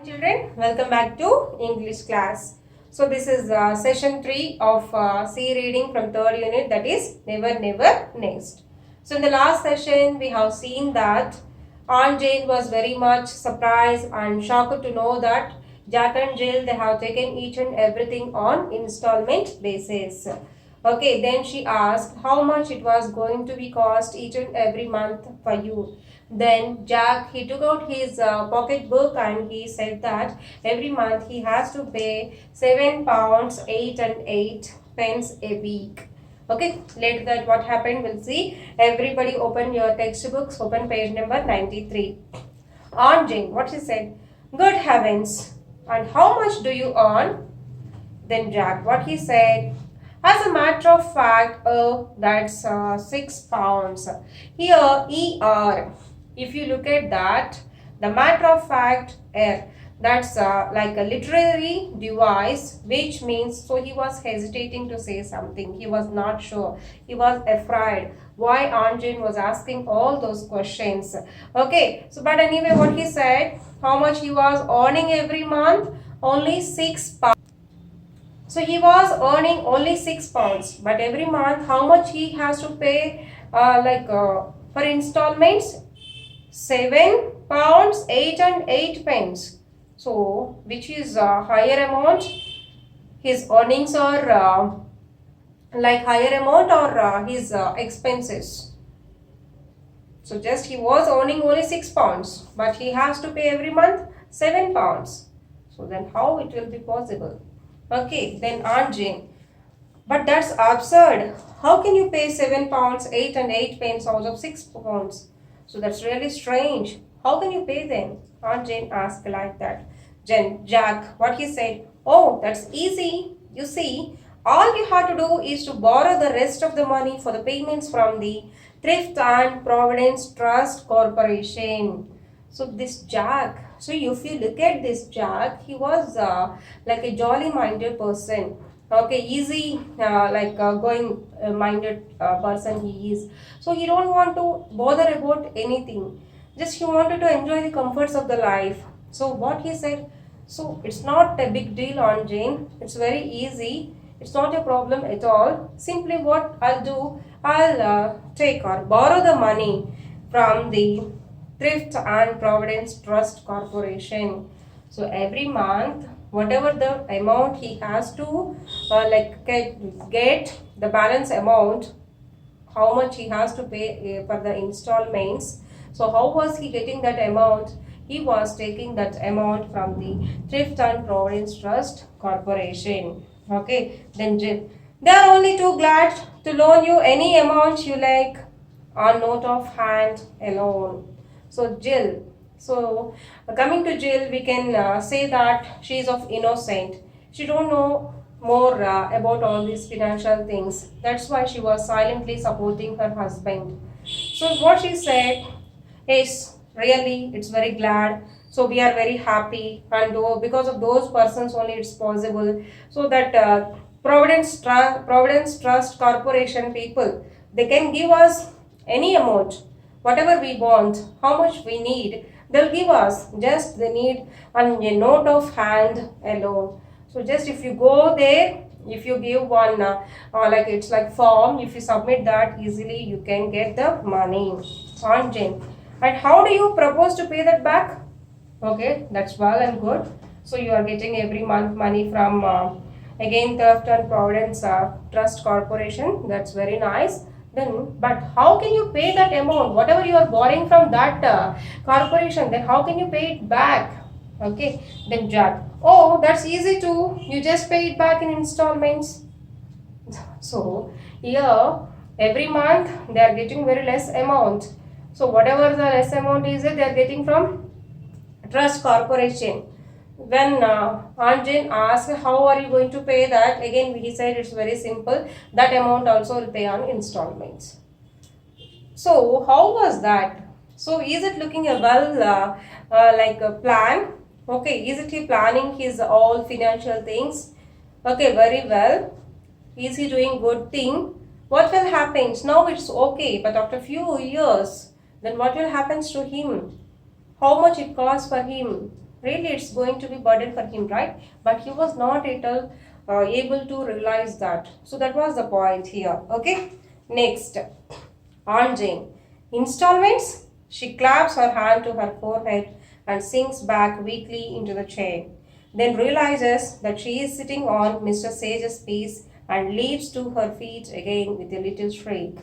Children, welcome back to English class. So this is session 3 of C reading from third unit, that is Never Never Next. So in the last session we have seen that Aunt Jane was very much surprised and shocked to know that Jack and Jill, they have taken each and everything on installment basis. Okay, then she asked how much it was going to be cost each and every month for you. Then Jack, he took out his pocket book and he said that every month he has to pay £7 8 and 8 pence a week. Okay, later that what happened we'll see. Everybody open your textbooks, open page number 93. Aunt Jane, what she said? Good heavens, and how much do you earn? Then Jack, what he said? As a matter of fact, that's £6. Here, ER. If you look at that, the matter of fact, that's like a literary device, which means, so he was hesitating to say something. He was not sure. He was afraid why Aunt Jane was asking all those questions. Okay, so but anyway, what he said, how much he was earning every month? Only £6. So he was earning only £6, but every month how much he has to pay for installments? £7 8 and 8 pence. So which is a higher amount? His earnings are like higher amount or his expenses? So just he was earning only £6, but he has to pay every month £7. So then how it will be possible? Okay, then Aunt Jane. But that's absurd. How can you pay £7 8 and 8 pence out of £6? So that's really strange. How can you pay them? Aunt Jane asked like that. Jack, what he said? Oh, that's easy. You see, all you have to do is to borrow the rest of the money for the payments from the Thrift and Providence Trust Corporation. So this Jack, so if you look at this Jack, he was like a jolly minded person. Okay, easy going minded person he is. So he don't want to bother about anything. Just he wanted to enjoy the comforts of the life. So what he said, so it's not a big deal on Jane. It's very easy. It's not a problem at all. Simply what I'll do, I'll take or borrow the money from the Thrift and Providence Trust Corporation. So every month, whatever the amount he has to get the balance amount, how much he has to pay for the installments. So how was he getting that amount? He was taking that amount from the Thrift and Providence Trust Corporation. Okay, then Jill, they are only too glad to loan you any amount you like on note of hand alone. So Jill, so coming to Jill, we can say that she is of innocent. She don't know more about all these financial things. That's why she was silently supporting her husband. So what she said is, really, it's very glad. So we are very happy, and because of those persons only it's possible. So that Providence Trust Corporation people, they can give us any amount, whatever we want, how much we need, they'll give us. Just they need on a note of hand alone. So just if you go there, if you give one like it's like form, if you submit that easily, you can get the money. Aunt Jane, and how do you propose to pay that back? Okay, that's well and good. So you are getting every month money from again Thrift and Providence Trust Corporation. That's very nice. Then, but how can you pay that amount? Whatever you are borrowing from that corporation, then how can you pay it back? Okay, then Jack, oh, that's easy too. You just pay it back in installments. So here, every month they are getting very less amount. So whatever the less amount is, they are getting from Trust Corporation. When Aunt Jane asked how are you going to pay that, again he said it's very simple. That amount also will pay on installments. So how was that? So is it looking a well like a plan? Okay, is it he planning his all financial things? Okay, very well. Is he doing good thing? What will happen? Now it's okay, but after few years, then what will happen to him? How much it costs for him? really it's going to be burden for him, right? But he was not able to realize that. So that was the point here. Okay. Next, Aunt Jane. Installments. She claps her hand to her forehead and sinks back weakly into the chair. Then realizes that she is sitting on Mr. Sage's piece and leaps to her feet again with a little shriek.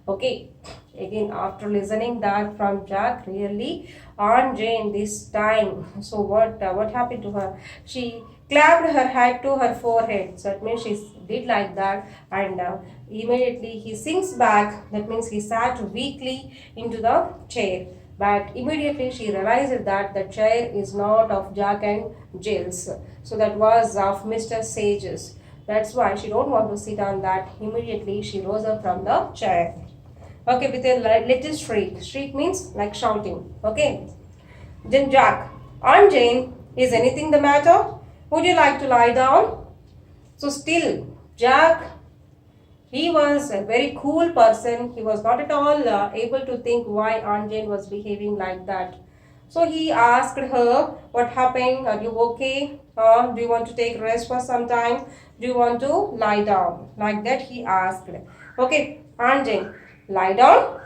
Okay, again after listening that from Jack, really, Aunt Jane this time. So what happened to her? She clapped her head to her forehead. So that means she did like that, and immediately he sinks back. That means he sat weakly into the chair. But immediately she realized that the chair is not of Jack and Jill's. So that was of Mr. Sage's. That's why she don't want to sit on that. Immediately she rose up from the chair. Okay, with a little shriek. Shriek means like shouting. Okay. Then Jack, Aunt Jane, is anything the matter? Would you like to lie down? So still, Jack, he was a very cool person. He was not at all able to think why Aunt Jane was behaving like that. So he asked her, what happened? Are you okay? Do you want to take rest for some time? Do you want to lie down? Like that he asked. Okay, Aunt Jane, lie down?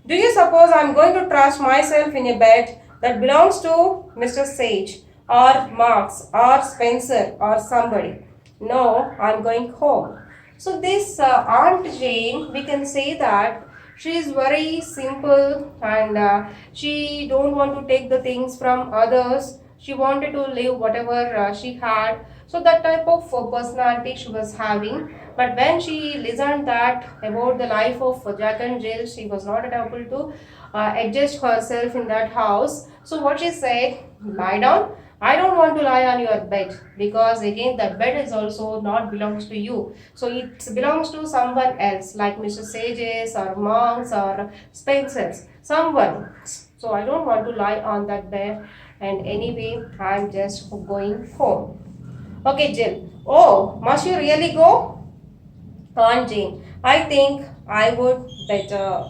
Do you suppose I'm going to trust myself in a bed that belongs to Mr. Sage or Marks or Spencer or somebody? No, I'm going home. So this Aunt Jane, we can say that she is very simple, and she don't want to take the things from others. She wanted to live whatever she had. So that type of personality she was having. But when she listened that about the life of Jack and Jill, she was not able to adjust herself in that house. So what she said, lie down. I don't want to lie on your bed, because again that bed is also not belongs to you. So it belongs to someone else, like Mr. Sages or Monks or Spencer's, someone. So I don't want to lie on that bed, and anyway I'm just going home. Okay, Jill. Oh, must you really go? Aunt Jane, I think I would better.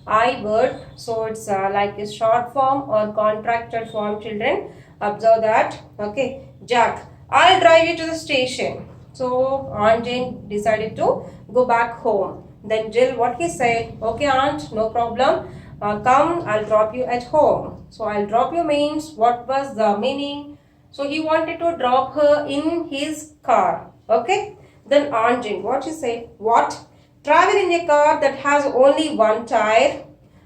I would. So it's like a short form or contracted form, children. Observe that. Okay. Jack, I'll drive you to the station. So Aunt Jane decided to go back home. Then Jill, what he said, okay, Aunt, no problem. Come, I'll drop you at home. So I'll drop you means what was the meaning? So he wanted to drop her in his car. Okay. Then Aunt Jane, what she said? What? Travel in a car that has only one tire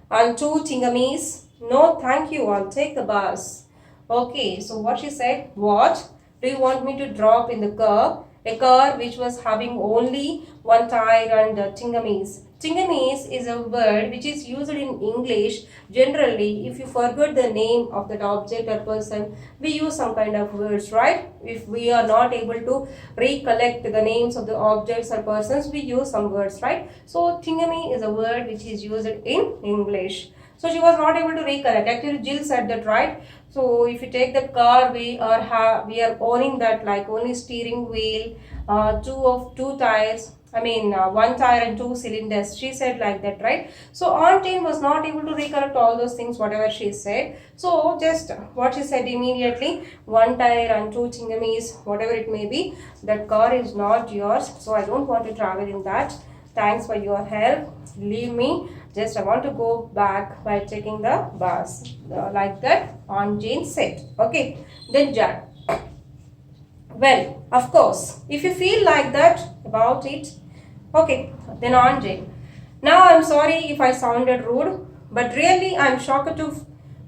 and two thingamies? No, thank you. I'll take the bus. Okay, so what she said? What? Do you want me to drop in the car? A car which was having only one tire and thingamies. Tingamies is a word which is used in English. Generally, if you forget the name of that object or person, we use some kind of words, right? If we are not able to recollect the names of the objects or persons, we use some words, right? So, tingami is a word which is used in English. So, she was not able to recollect. Actually, Jill said that, right? So, if you take the car, we are owning that, like only steering wheel, two tires. One tire and two cylinders. She said like that, right? So Aunt Jane was not able to recollect all those things, whatever she said. So just what she said immediately, one tire and two chingamis, whatever it may be, that car is not yours. So I don't want to travel in that. Thanks for your help. Leave me. Just I want to go back by taking the bus. Like that, Aunt Jane said. Okay. Then Jack. Well, of course, if you feel like that about it, okay, then Aunt Jane. Now I'm sorry if I sounded rude, but really I'm shocked to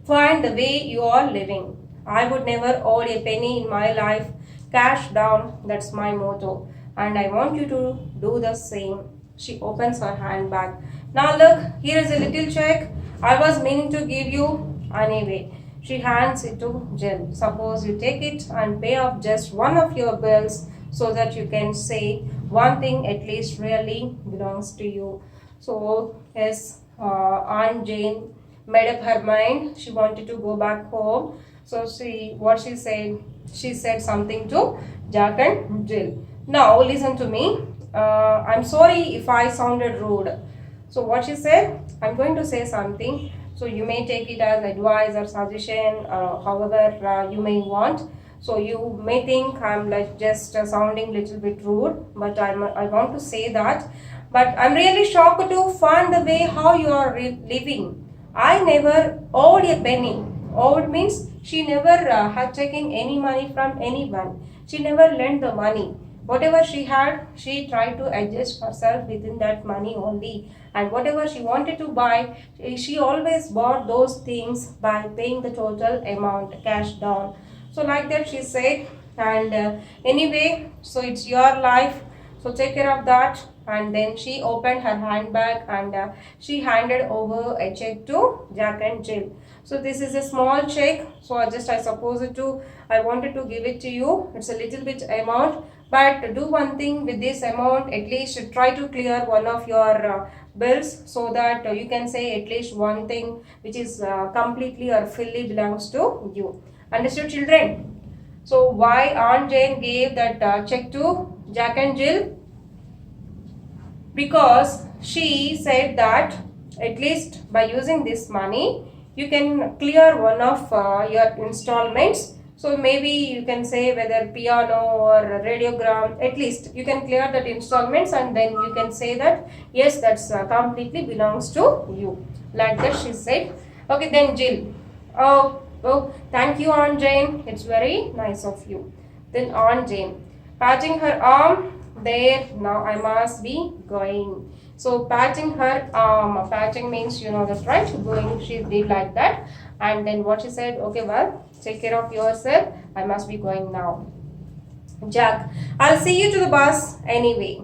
find the way you are living. I would never owe a penny in my life. Cash down, that's my motto. And I want you to do the same. She opens her handbag. Now look, here is a little check. I was meaning to give you anyway. She hands it to Jill. Suppose you take it and pay off just one of your bills so that you can say one thing at least really belongs to you. So yes, Aunt Jane made up her mind. She wanted to go back home. So she said something to Jack and Jill. Now listen to me. I'm sorry if I sounded rude. So what she said, I'm going to say something. So you may take it as advice or suggestion, however you may want. So you may think I'm like just sounding little bit rude, but I want to say that. But I'm really shocked to find the way how you are living. I never owed a penny. Owed means she never had taken any money from anyone. She never lent the money. Whatever she had, she tried to adjust herself within that money only. And whatever she wanted to buy, she always bought those things by paying the total amount cash down. So like that she said, and anyway, so it's your life, so take care of that. And then she opened her handbag and she handed over a check to Jack and Jill. So this is a small check, so I suppose I wanted to give it to you. It's a little bit amount, but do one thing with this amount, at least try to clear one of your bills, so that you can say at least one thing which is completely or fully belongs to you. Understood, children? So why Aunt Jane gave that check to Jack and Jill? Because she said that at least by using this money you can clear one of your installments. So maybe you can say whether piano or radiogram, at least you can clear that installments, and then you can say that yes, that's completely belongs to you. Like that she said. Okay, then Jill. Oh, thank you, Aunt Jane. It's very nice of you. Then Aunt Jane, patting her arm. There, now I must be going. So patting her arm. Patting means you know that, right? Going, she did like that. And then what she said, okay, well, take care of yourself. I must be going now. Jack, I'll see you to the bus anyway.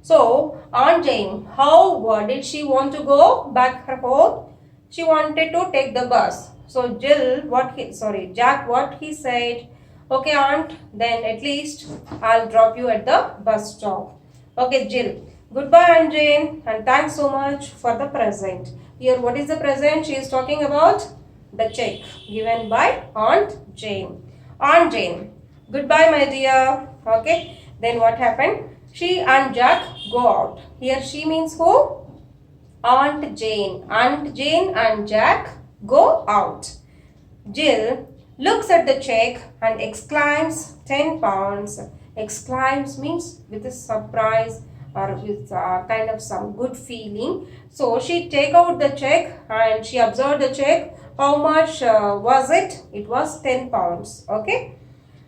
So Aunt Jane, how did she want to go back her home? She wanted to take the bus. So Jack, what he said, okay, Aunt, then at least I'll drop you at the bus stop. Okay, Jill. Goodbye, Aunt Jane, and thanks so much for the present. Here, what is the present she is talking about? The check given by Aunt Jane. Aunt Jane, goodbye, my dear. Okay, then what happened? She and Jack go out. Here, she means who? Aunt Jane. Aunt Jane and Jack go out. Jill looks at the check and exclaims, 10 pounds. Exclaims means with a surprise or with kind of some good feeling. So she take out the check and she observed the check. How much was it? It was 10 pounds. Okay.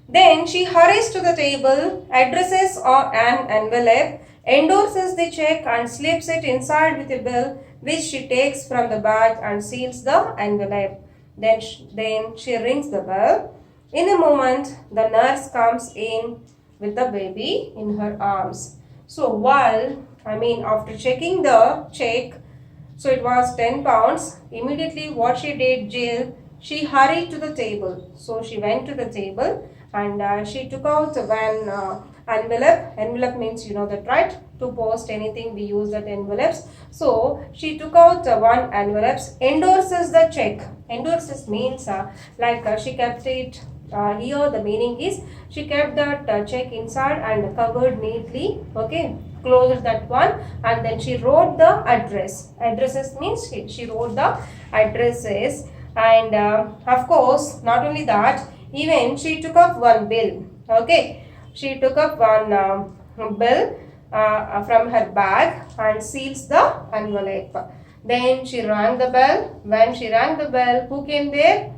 Then she hurries to the table, addresses an envelope, endorses the check and slips it inside with a bill, which she takes from the bag and seals the envelope. Then she rings the bell. In a moment, the nurse comes in with the baby in her arms. So after checking the check, so it was 10 pounds. Immediately what she did, Jill, she hurried to the table. So she went to the table and she took out one envelope. Envelope means you know that, right? To post anything we use that envelopes. So she took out one envelope, endorses the check. Endorses means she kept it here. The meaning is she kept that check inside and covered neatly. Okay, closed that one, and then she wrote the address. Addresses means she wrote the addresses, and of course not only that, even she took up one bill. Okay, she took up one bill from her bag and seals the envelope. Then she rang the bell. When she rang the bell, who came there?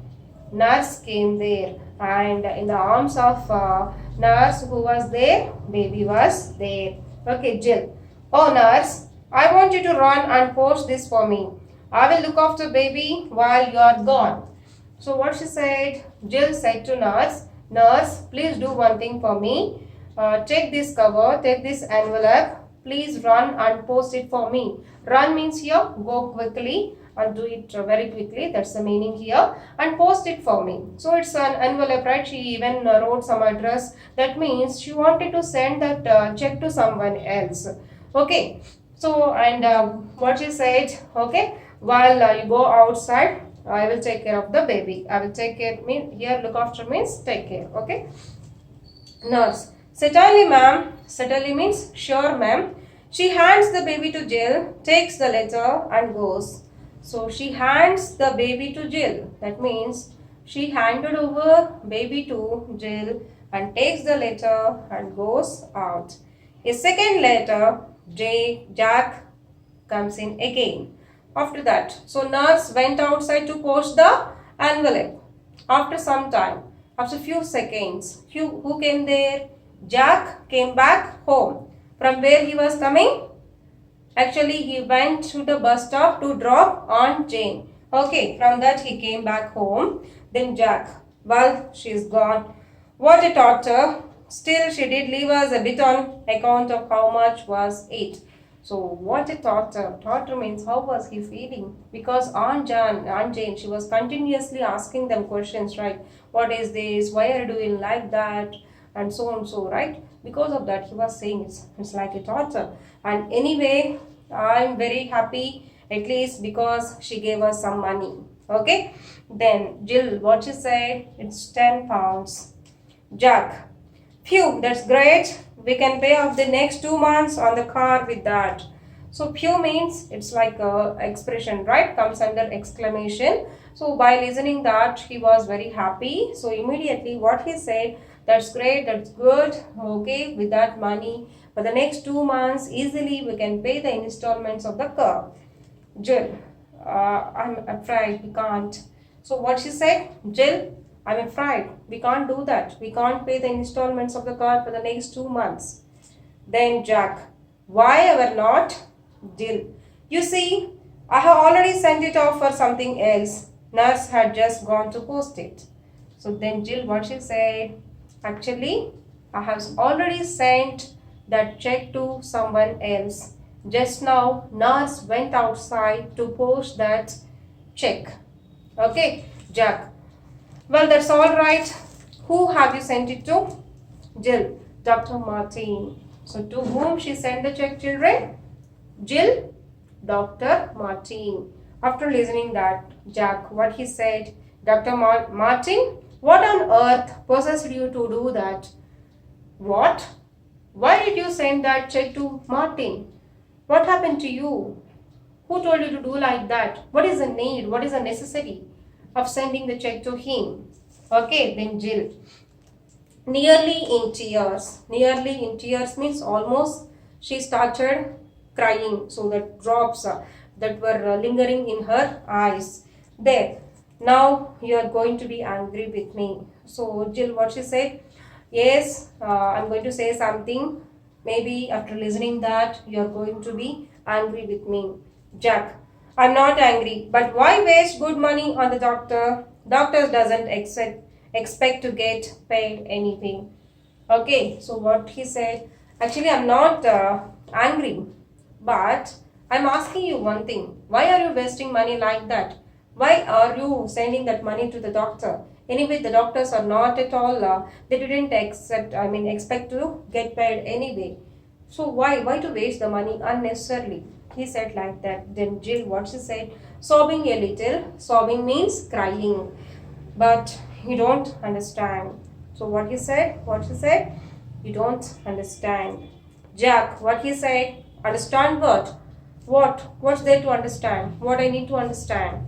Nurse came there, and in the arms of nurse, who was there? Baby was there. Okay, Jill. Oh, nurse, I want you to run and post this for me. I will look after baby while you are gone. So what she said, Jill said to nurse, nurse, please do one thing for me. Take this cover, take this envelope. Please run and post it for me. Run means here, go quickly and do it very quickly. That's the meaning here. And post it for me. So it's an envelope, right? She even wrote some address. That means she wanted to send that check to someone else. Okay. So, and what she said, okay, while you go outside, I will take care of the baby. I will take care, here look after means take care. Okay. Nurse. Certainly, ma'am. Certainly means sure, ma'am. She hands the baby to Jill, takes the letter and goes. So she hands the baby to Jill. That means she handed over baby to Jill and takes the letter and goes out. A second later, Jack comes in again. After that, so nurse went outside to post the envelope. After some time, after few seconds, who came there? Jack came back home. From where he was coming? Actually, he went to the bus stop to drop Aunt Jane. Okay, from that he came back home. Then Jack, well, she's gone. What a torture. Still, she did leave us a bit on account of how much was it. So, what a torture. Torture means how was he feeling? Because Aunt Jane, she was continuously asking them questions, right? What is this? Why are you doing like that? And so on, so, right? Because of that, he was saying it's like a torture. And anyway, I'm very happy at least because she gave us some money. Okay, then Jill, what she said, it's 10 pounds. Jack, phew, that's great. We can pay off the next 2 months on the car with that. So phew means it's like a expression, right? Comes under exclamation. So by listening that, he was very happy. So immediately what he said, that's great, that's good. Okay, with that money, for the next 2 months, easily we can pay the installments of the car. Jill, I'm afraid we can't. So what she said, Jill, I'm afraid we can't do that. We can't pay the installments of the car for the next 2 months. Then Jack, why ever not? Jill, you see, I have already sent it off for something else. Nurse had just gone to post it. So then Jill, what she said, actually, I have already sent that check to someone else. Just now, nurse went outside to post that check. Okay, Jack. Well, that's all right. Who have you sent it to? Jill, Dr. Martin. So, to whom she sent the check, children? Jill, Dr. Martin. After listening that, Jack, what he said, Dr. Martin, what on earth possessed you to do that? What? Why did you send that check to Martin? What happened to you? Who told you to do like that? What is the need? What is the necessity of sending the check to him? Okay, then Jill. Nearly in tears. Nearly in tears means almost she started crying. So the drops that were lingering in her eyes. There. Now you are going to be angry with me. So Jill, what she said? Yes, I'm going to say something. Maybe after listening that, you are going to be angry with me. Jack, I'm not angry, but why waste good money on the doctor? Doctor doesn't expect to get paid anything. Okay, so what he said, actually I'm not angry, but I'm asking you one thing. Why are you wasting money like that? Why are you sending that money to the doctor? Anyway, the doctors are not at all, they didn't expect to get paid anyway. So why to waste the money unnecessarily? He said like that. Then Jill, what she said, sobbing a little. Sobbing means crying. But you don't understand. So what he said, what she said, you don't understand. Jack, what he said, understand what? What's there to understand? What I need to understand?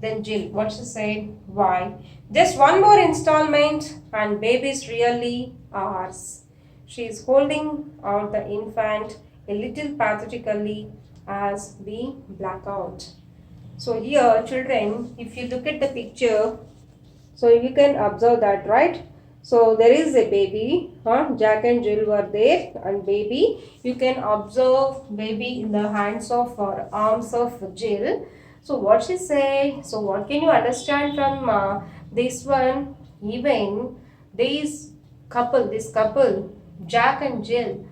Then Jill, what she said, why? Just one more installment and baby's really ours. She is holding out the infant a little pathetically as we black out. So here children, if you look at the picture, so you can observe that, right? So there is a baby, Jack and Jill were there, and baby, you can observe baby in the hands of or arms of Jill. So what she said, so what can you understand from this one? Even this couple, Jack and Jill,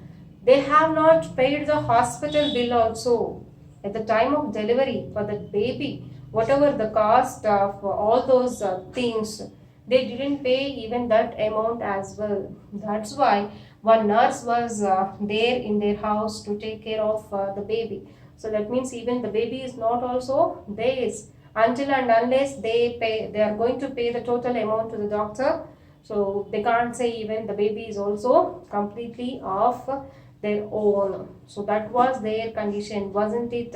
they have not paid the hospital bill also at the time of delivery for the baby. Whatever the cost of all those things, they didn't pay even that amount as well. That's why one nurse was there in their house to take care of the baby. So that means even the baby is not also theirs until and unless they are going to pay the total amount to the doctor. So they can't say even the baby is also completely of their own. So that was their condition, wasn't it?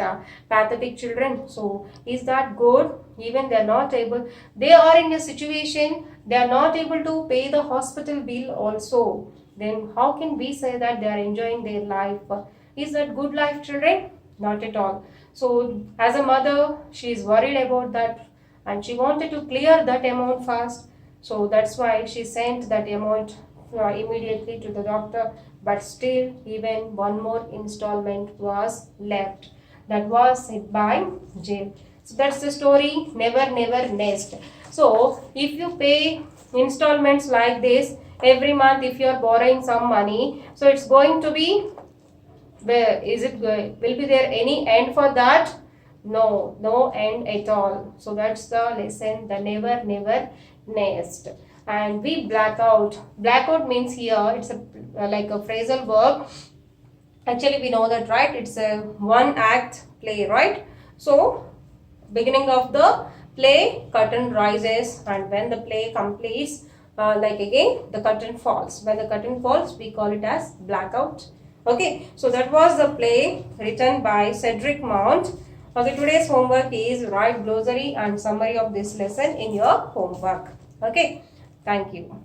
Pathetic children. So is that good? Even they are not able, they are in a situation they are not able to pay the hospital bill also. Then how can we say that they are enjoying their life? Is that good life, children? Not at all. So as a mother, she is worried about that and she wanted to clear that amount fast. So that's why she sent that amount immediately to the doctor. But still, even one more installment was left. That was hit by jail. So that's the story. Never, never nest. So if you pay installments like this every month, if you are borrowing some money, so it's going to be, where is it going, will be there any end for that? No, no end at all. So that's the lesson, the never, never nest. And we black out. Blackout means here it's a like a phrasal verb. Actually, we know that, right? It's a one act play, right? So beginning of the play, curtain rises, and when the play completes, like again the curtain falls. When the curtain falls, we call it as blackout. Okay, so that was the play written by Cedric Mount. Okay, today's homework is write glossary and summary of this lesson in your homework. Okay, thank you.